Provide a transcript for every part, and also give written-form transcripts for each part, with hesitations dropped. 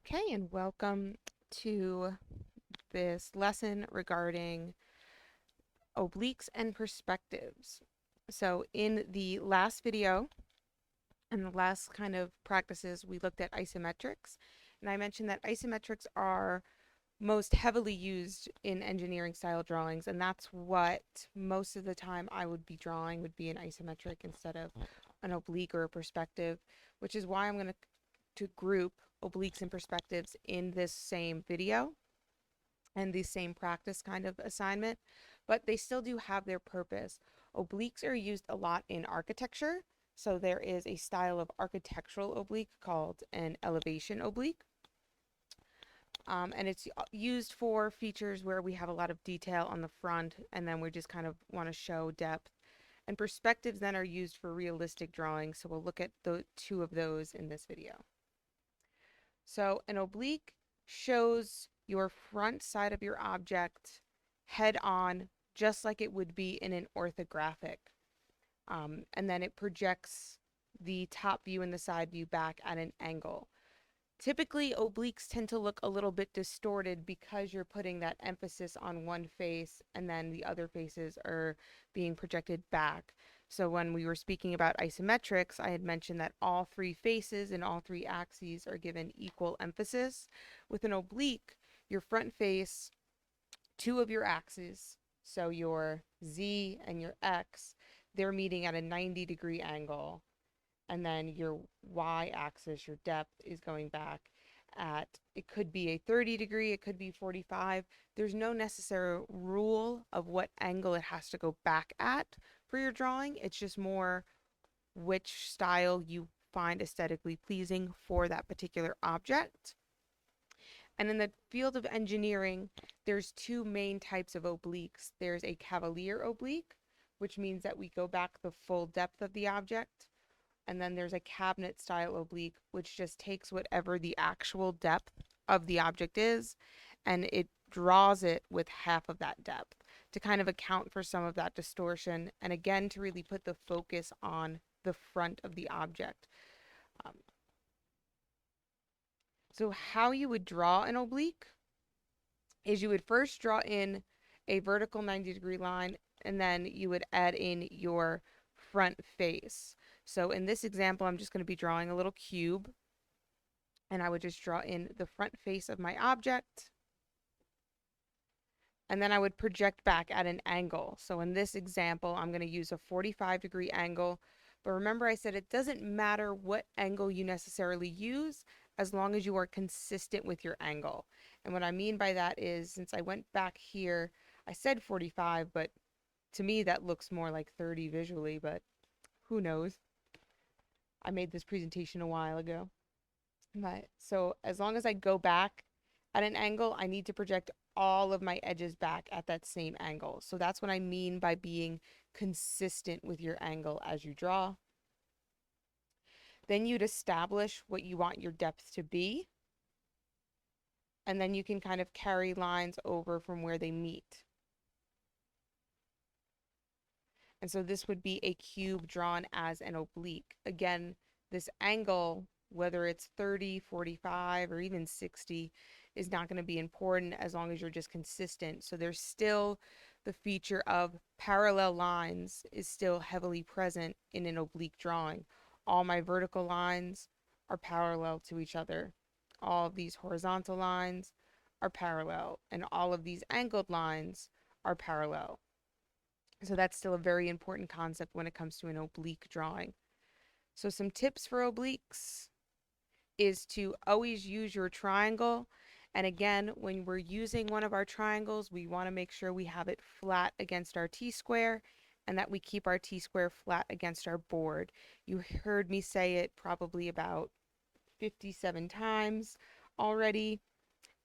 Okay, and welcome to this lesson regarding obliques and perspectives. So in the last video and the last kind of practices, we looked at isometrics, and I mentioned that isometrics are most heavily used in engineering style drawings, and that's what most of the time I would be drawing would be an isometric instead of an oblique or a perspective, which is why I'm going to group obliques and perspectives in this same video and the same practice kind of assignment, but they still do have their purpose. Obliques are used a lot in architecture. So there is a style of architectural oblique called an elevation oblique. And it's used for features where we have a lot of detail on the front and then we just kind of want to show depth. And perspectives then are used for realistic drawing. So we'll look at the two of those in this video. So an oblique shows your front side of your object head on, just like it would be in an orthographic. And then it projects the top view and the side view back at an angle. Typically, obliques tend to look a little bit distorted because you're putting that emphasis on one face and then the other faces are being projected back. So when we were speaking about isometrics, I had mentioned that all three faces and all three axes are given equal emphasis. With an oblique, your front face, two of your axes, so your Z and your X, they're meeting at a 90-degree angle, and then your y-axis, your depth, is going back at, it could be a 30 degree, it could be 45. There's no necessary rule of what angle it has to go back at for your drawing. It's just more which style you find aesthetically pleasing for that particular object. And in the field of engineering, there's two main types of obliques. There's a cavalier oblique, which means that we go back the full depth of the object. And then there's a cabinet style oblique, which just takes whatever the actual depth of the object is and it draws it with half of that depth to kind of account for some of that distortion and again to really put the focus on the front of the object. Um, so how you would draw an oblique is you would first draw in a vertical 90-degree line and then you would add in your front face. So in this example, I'm just going to be drawing a little cube and I would just draw in the front face of my object and then I would project back at an angle. So in this example, I'm going to use a 45-degree angle, but remember I said it doesn't matter what angle you necessarily use as long as you are consistent with your angle. And what I mean by that is, since I went back here, I said 45, but to me that looks more like 30 visually, but who knows? I made this presentation a while ago. But so as long as I go back at an angle, I need to project all of my edges back at that same angle. So that's what I mean by being consistent with your angle as you draw. Then you'd establish what you want your depth to be. And then you can kind of carry lines over from where they meet. And so this would be a cube drawn as an oblique. Again, this angle, whether it's 30, 45, or even 60, is not going to be important as long as you're just consistent. So there's still the feature of parallel lines is still heavily present in an oblique drawing. All my vertical lines are parallel to each other. All of these horizontal lines are parallel, and all of these angled lines are parallel. So that's still a very important concept when it comes to an oblique drawing. So some tips for obliques is to always use your triangle. And again, when we're using one of our triangles, we want to make sure we have it flat against our T-square and that we keep our T-square flat against our board. You heard me say it probably about 57 times already.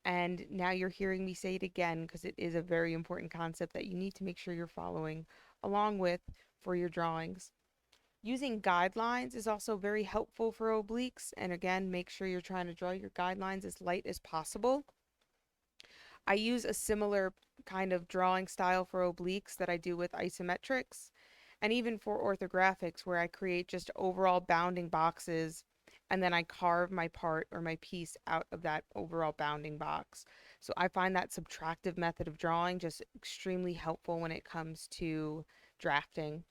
And now you're hearing me say it again because it is a very important concept that you need to make sure you're following along with for your drawings. Using guidelines is also very helpful for obliques. And again, make sure you're trying to draw your guidelines as light as possible. I use a similar kind of drawing style for obliques that I do with isometrics and even for orthographics where I create just overall bounding boxes and then I carve my part or my piece out of that overall bounding box. So I find that subtractive method of drawing just extremely helpful when it comes to drafting.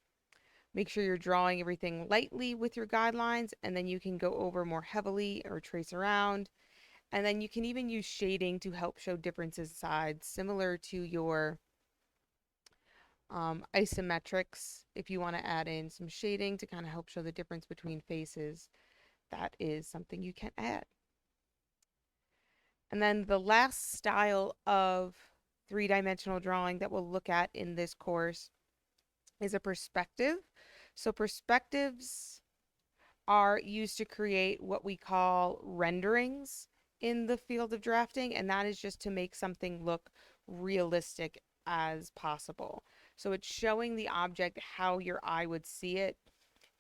Make sure you're drawing everything lightly with your guidelines, and then you can go over more heavily or trace around. And then you can even use shading to help show differences in sides, similar to your isometrics. If you want to add in some shading to kind of help show the difference between faces, that is something you can add. And then the last style of three-dimensional drawing that we'll look at in this course is a perspective. So perspectives are used to create what we call renderings in the field of drafting, and that is just to make something look realistic as possible. So it's showing the object how your eye would see it,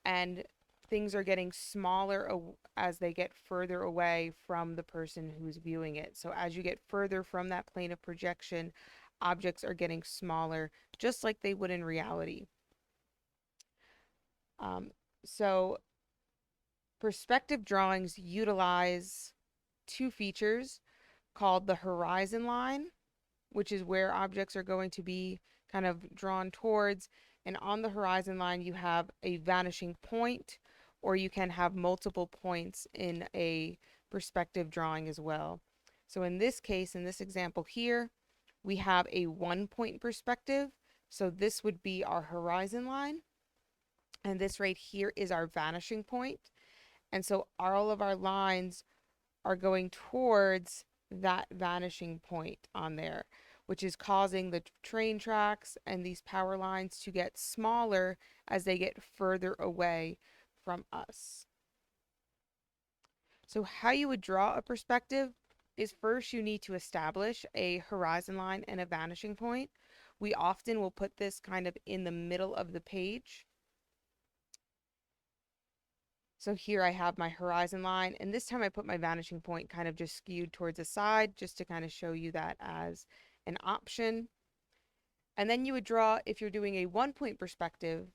and things are getting smaller as they get further away from the person who's viewing it. So as you get further from that plane of projection, objects are getting smaller, just like they would in reality. So perspective drawings utilize two features called the horizon line, which is where objects are going to be kind of drawn towards, and on the horizon line you have a vanishing point, or you can have multiple points in a perspective drawing as well. So in this case, in this example here, we have a 1-point perspective. So this would be our horizon line, and this right here is our vanishing point. And so all of our lines are going towards that vanishing point on there, which is causing the train tracks and these power lines to get smaller as they get further away from us. So how you would draw a perspective is, first you need to establish a horizon line and a vanishing point. We often will put this kind of in the middle of the page. So here I have my horizon line, and this time I put my vanishing point kind of just skewed towards the side, just to kind of show you that as an option. And then you would draw, if you're doing a 1-point perspective,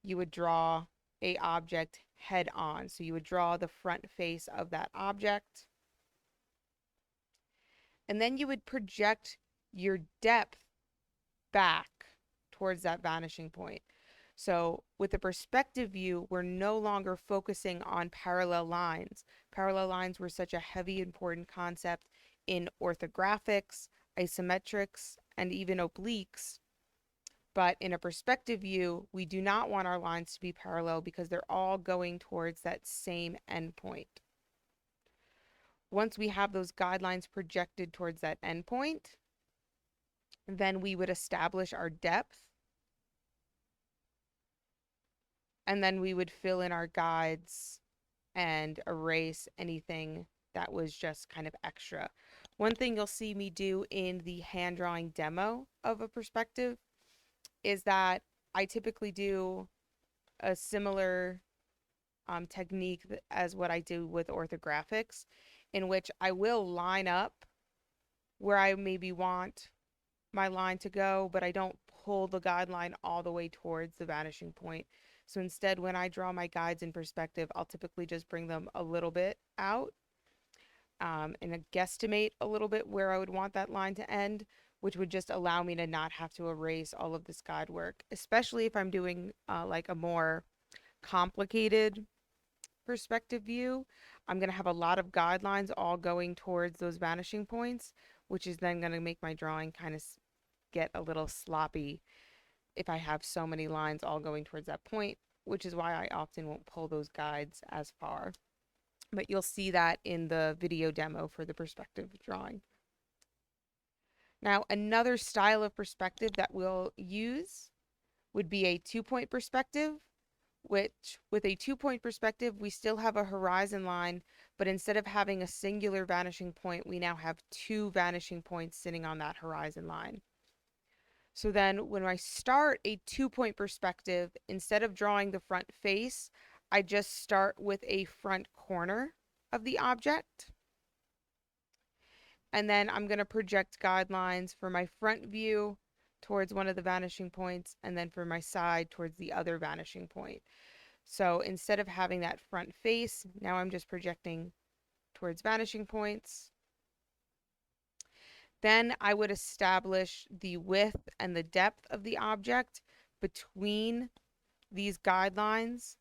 you would draw a object head on. So you would draw the front face of that object. And then you would project your depth back towards that vanishing point. So with the perspective view, we're no longer focusing on parallel lines. Parallel lines were such a heavy, important concept in orthographics, isometrics, and even obliques. But in a perspective view, we do not want our lines to be parallel because they're all going towards that same endpoint. Once we have those guidelines projected towards that endpoint, then we would establish our depth, and then we would fill in our guides and erase anything that was just kind of extra. One thing you'll see me do in the hand drawing demo of a perspective is that I typically do a similar technique as what I do with orthographics, in which I will line up where I maybe want my line to go, but I don't pull the guideline all the way towards the vanishing point. So instead, when I draw my guides in perspective, I'll typically just bring them a little bit out and guesstimate a little bit where I would want that line to end, which would just allow me to not have to erase all of this guide work, especially if I'm doing like a more complicated perspective view. I'm going to have a lot of guidelines all going towards those vanishing points, which is then going to make my drawing kind of get a little sloppy if I have so many lines all going towards that point, which is why I often won't pull those guides as far. But you'll see that in the video demo for the perspective drawing. Now, another style of perspective that we'll use would be a 2-point perspective, which with a 2-point perspective, we still have a horizon line, but instead of having a singular vanishing point, we now have 2 vanishing points sitting on that horizon line. So then when I start a 2-point perspective, instead of drawing the front face, I just start with a front corner of the object. And then I'm going to project guidelines for my front view towards one of the vanishing points, and then for my side towards the other vanishing point. So instead of having that front face, now I'm just projecting towards vanishing points. Then I would establish the width and the depth of the object between these guidelines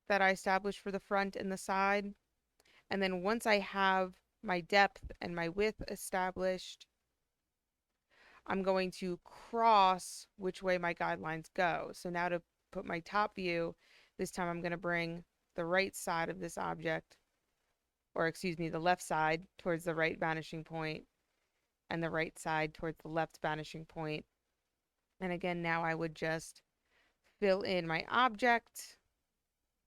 that I established for the front and the side. And then once I have my depth and my width established, I'm going to cross which way my guidelines go. So now to put my top view, this time I'm going to bring the right side of this object, or excuse me, the left side towards the right vanishing point and the right side towards the left vanishing point. And again, now I would just fill in my object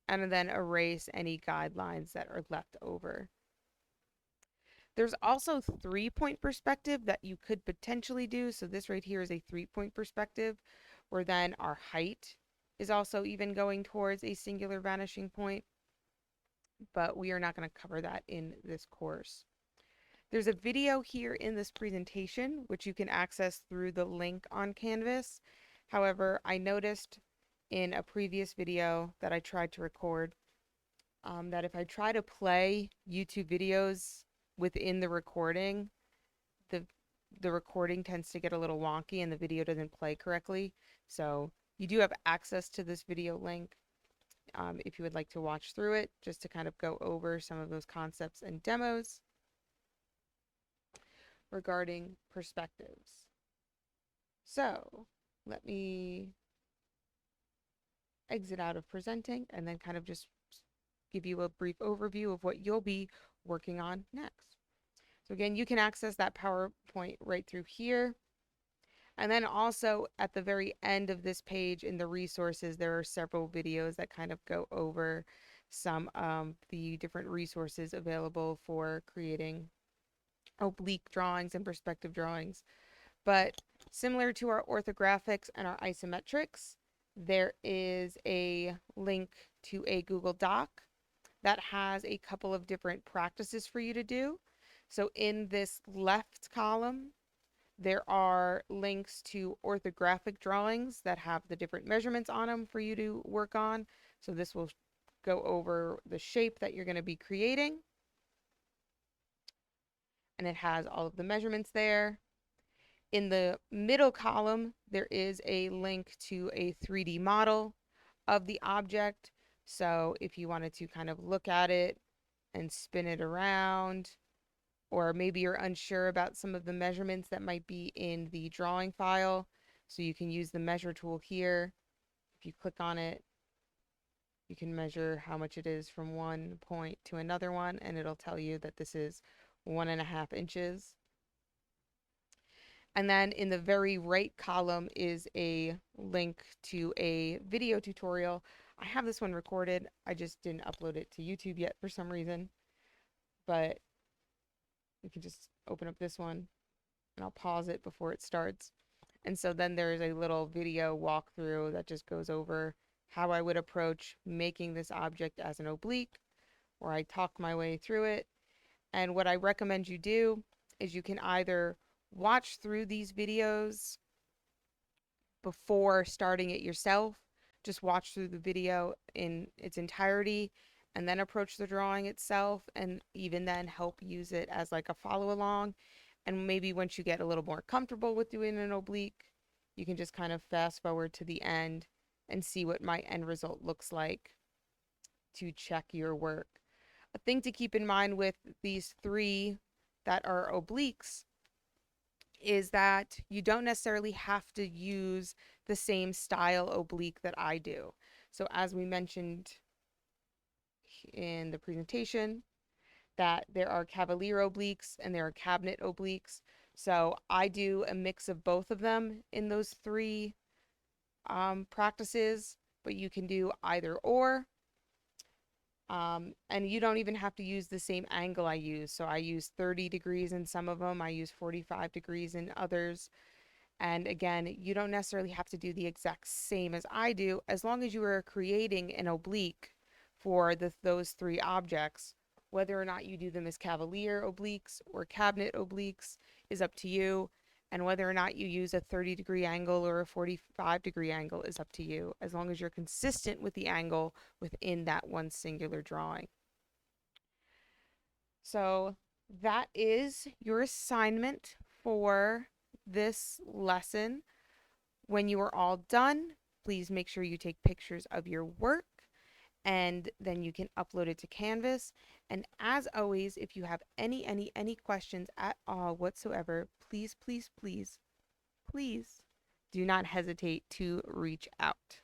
and then erase any guidelines that are left over. There's also 3-point perspective that you could potentially do. So this right here is a 3-point perspective where then our height is also even going towards a singular vanishing point, but we are not going to cover that in this course. There's a video here in this presentation, which you can access through the link on Canvas. However, I noticed in a previous video that I tried to record that if I try to play YouTube videos within the recording, the recording tends to get a little wonky and the video doesn't play correctly. So you do have access to this video link if you would like to watch through it, just to kind of go over some of those concepts and demos regarding perspectives. So let me exit out of presenting and then kind of just give you a brief overview of what you'll be working on next. So again, you can access that PowerPoint right through here. And then also at the very end of this page in the resources, there are several videos that kind of go over some of the different resources available for creating oblique drawings and perspective drawings. But similar to our orthographics and our isometrics, there is a link to a Google Doc that has a couple of different practices for you to do. So in this left column, there are links to orthographic drawings that have the different measurements on them for you to work on. So this will go over the shape that you're going to be creating. And it has all of the measurements there. In the middle column, there is a link to a 3D model of the object. So if you wanted to kind of look at it and spin it around, or maybe you're unsure about some of the measurements that might be in the drawing file, so you can use the measure tool here. If you click on it, you can measure how much it is from one point to another one, and it'll tell you that this is 1.5 inches. And then in the very right column is a link to a video tutorial. I have this one recorded. I just didn't upload it to YouTube yet for some reason. But you can just open up this one and I'll pause it before it starts. And so then there's a little video walkthrough that just goes over how I would approach making this object as an oblique, where I talk my way through it. And what I recommend you do is you can either watch through these videos before starting it yourself. Just watch through the video in its entirety and then approach the drawing itself, and even then help use it as like a follow along. And maybe once you get a little more comfortable with doing an oblique, you can just kind of fast forward to the end and see what my end result looks like to check your work. A thing to keep in mind with these three that are obliques is that you don't necessarily have to use the same style oblique that I do. So as we mentioned in the presentation, that there are cavalier obliques and there are cabinet obliques. So I do a mix of both of them in those three practices, but you can do either or. And you don't even have to use the same angle I use. So I use 30 degrees in some of them. I use 45 degrees in others. And again, you don't necessarily have to do the exact same as I do, as long as you are creating an oblique for those three objects. Whether or not you do them as cavalier obliques or cabinet obliques is up to you. And whether or not you use a 30-degree angle or a 45-degree angle is up to you, as long as you're consistent with the angle within that one singular drawing. So that is your assignment for this lesson. When you are all done, please make sure you take pictures of your work and then you can upload it to Canvas. And as always, if you have any questions at all whatsoever, please do not hesitate to reach out.